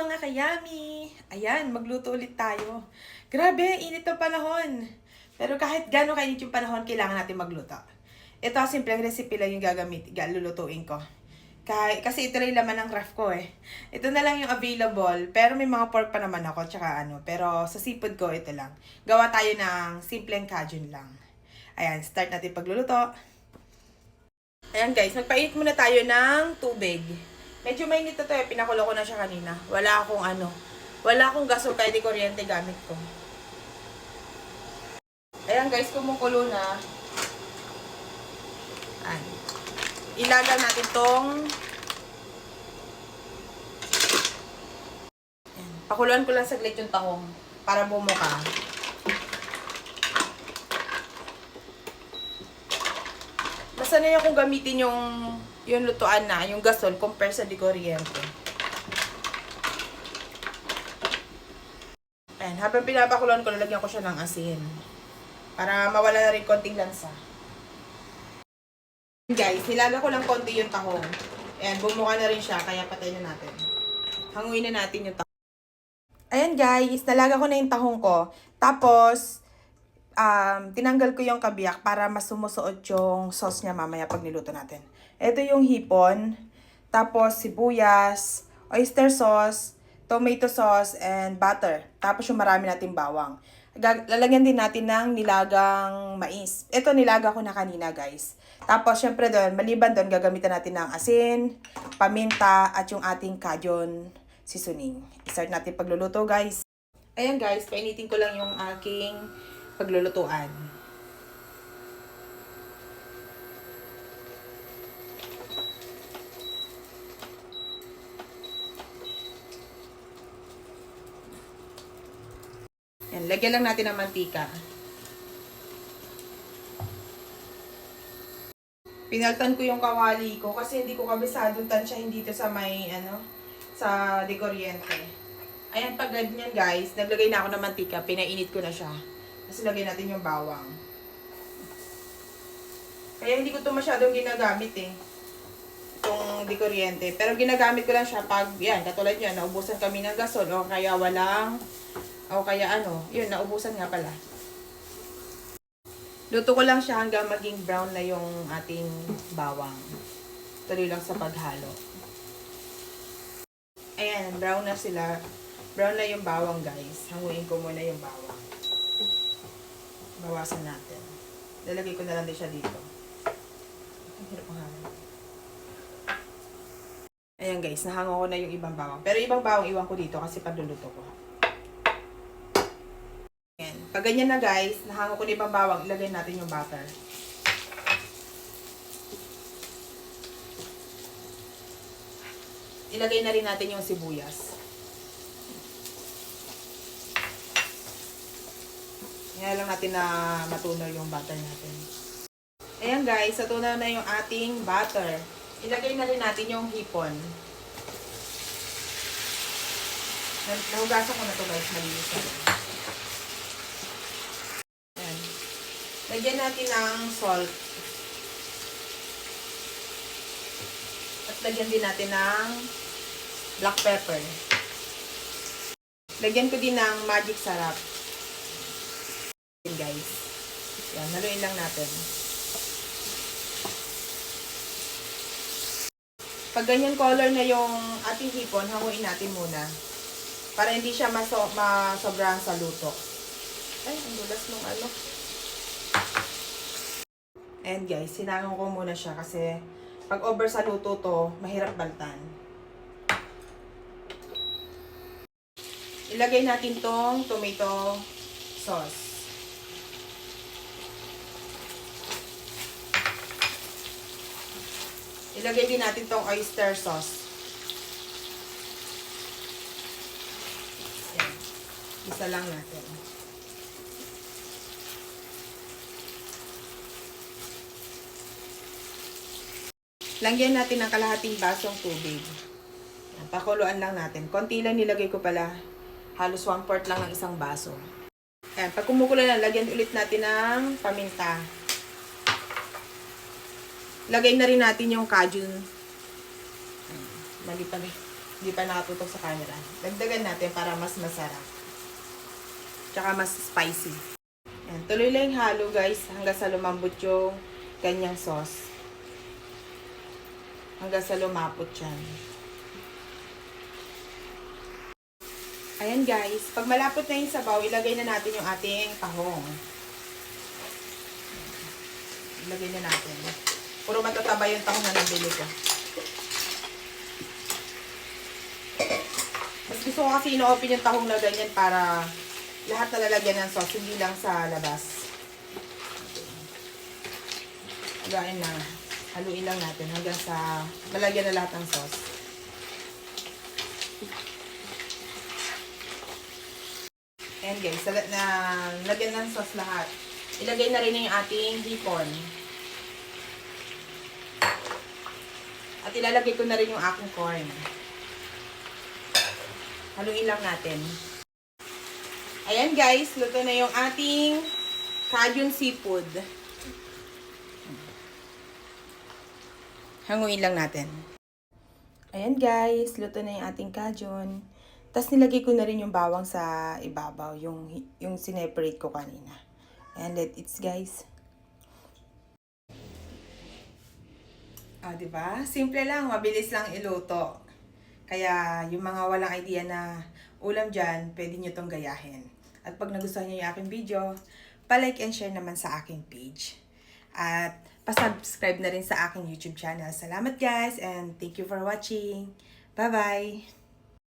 mga kayami! Ayan, magluto ulit tayo. Grabe, init ng panahon. Pero kahit gano'ng kainit yung panahon, kailangan natin magluto. Ito, simpleng recipe lang yung lulutuin ko. Kasi ito lang yung laman ng ref ko eh. Ito na lang yung available, pero may mga pork pa naman ako, tsaka ano. Pero sa seafood ko, ito lang. Gawa tayo ng simpleng cajun lang. Ayan, start natin pagluluto. Ayan guys, magpainit muna tayo ng tubig. Medyo mainit na to eh, pinakulo ko na siya kanina. Wala akong gas o kahit di kuryente gamit ko. Ayan guys, kumukulo na. Ayan. Ilaga natin tong ayan. Pakuluan ko lang saglit yung tahong para bumuka. Masanay akong gamitin yung lutuan na, yung gasol, compare sa di kuryente. Ayan, habang pinapakuluan ko, lalagyan ko siya ng asin. Para mawala na rin konting lansa. Guys, nilaga ko lang konti yung tahong. Ayan, bumuka na rin siya, kaya patay na natin. Hanguin na natin yung tahong. Ayan guys, nalaga ko na yung tahong ko. Tapos, tinanggal ko yung kabiyak para mas sumusuot yung sauce niya mamaya pag niluto natin. Ito yung hipon, tapos sibuyas, oyster sauce, tomato sauce, and butter. Tapos yung marami nating bawang. Lalagyan din natin ng nilagang mais. Ito nilaga ko na kanina guys. Tapos syempre doon, maliban doon, gagamitan natin ng asin, paminta, at yung ating cajun seasoning. I-start natin pagluluto guys. Ayan guys, painitin ko lang yung aking paglulutuan. Yan, lagyan lang natin ng mantika. Pinaltan ko yung kawali ko kasi hindi ko kabisadong tansyahin dito sa may sa de kuryente. Ayan, pag ganyan guys, naglagay na ako ng mantika, pinainit ko na siya. Tapos lagay natin yung bawang. Kaya hindi ko ito masyadong ginagamit eh. Itong de kuryente. Pero ginagamit ko lang siya pag, yan, katulad yan, naubusan kami ng gasol o kaya yun, naubusan nga pala. Luto ko lang siya hanggang maging brown na yung ating bawang. Tuloy lang sa paghalo. Ayan, brown na sila. Brown na yung bawang guys. Hanguin ko muna yung bawang. Bawasan natin. Lalagay ko na lang din siya dito. Ayan guys, nahango ko na yung ibang bawang. Pero ibang bawang iwan ko dito kasi pagluluto ko. Ayan. Pag ganyan na guys, nahango ko na ibang bawang, ilagay natin yung butter. Ilagay na rin natin yung sibuyas. Ngayon lang natin na matunaw yung butter natin. Ayan guys, natunaw na yung ating butter. Ilagay na rin natin yung hipon. Nahugasan ko na to guys, malinis na rin. Ayan. Lagyan natin ng salt. At lagyan din natin ng black pepper. Lagyan ko din ng magic sarap. Ayan guys. Yan, haluin lang natin. Pag ganyan color na yung ating hipon, hanguin natin muna. Para hindi siya masobrahan sa luto. Ay, ang dulas nung ano. And guys, sinangon ko muna siya kasi pag over sa luto to, mahirap baltan. Ilagay natin tong tomato sauce. Ilagay din natin tong oyster sauce. Ayan. Isa lang natin. Lagyan natin ng kalahating basong tubig. Ayan, pakuluan lang natin. Konti lang nilagay ko pala. Halos 1/4 lang ng isang baso. Ayan, pag kumukulo na, lagyan ulit natin ng paminta. Lagay na rin natin yung cajun. Mali pa rin. Hindi pa nakatutok sa camera. Dagdagan natin para mas masarap. Tsaka mas spicy. Ayan, tuloy lang yung halo guys hanggang sa lumambot yung kanyang sauce. Hanggang sa lumapot yan. Ayan guys, pag malapot na yung sabaw, ilagay na natin yung ating tahong. Ilagay na natin. Puro matataba yung tahong na nabili ko. Mas gusto ko kasi ino-open yung tahong na ganyan para lahat na lalagyan ng sauce, hindi lang sa labas. Hagain na. Haluin lang natin hanggang sa malagyan na lahat ng sauce. Ayan guys, na lagyan ng sauce lahat. Ilagay na rin yung ating hipon. At ilalagay ko na rin yung aking corn. Haluin lang natin. Ayan guys, luto na yung ating Cajun seafood. Hanguin lang natin. Ayan guys, luto na yung ating Cajun. Tapos nilagay ko na rin yung bawang sa ibabaw, yung sineparate ko kanina. And let it guys. Ah, di ba? Simple lang, mabilis lang iluto. Kaya yung mga walang idea na ulam dyan, pwede nyo tong gayahin. At pag nagustuhan nyo yung aking video, pa-like and share naman sa aking page. At pa-subscribe na rin sa aking YouTube channel. Salamat guys and thank you for watching. Bye-bye!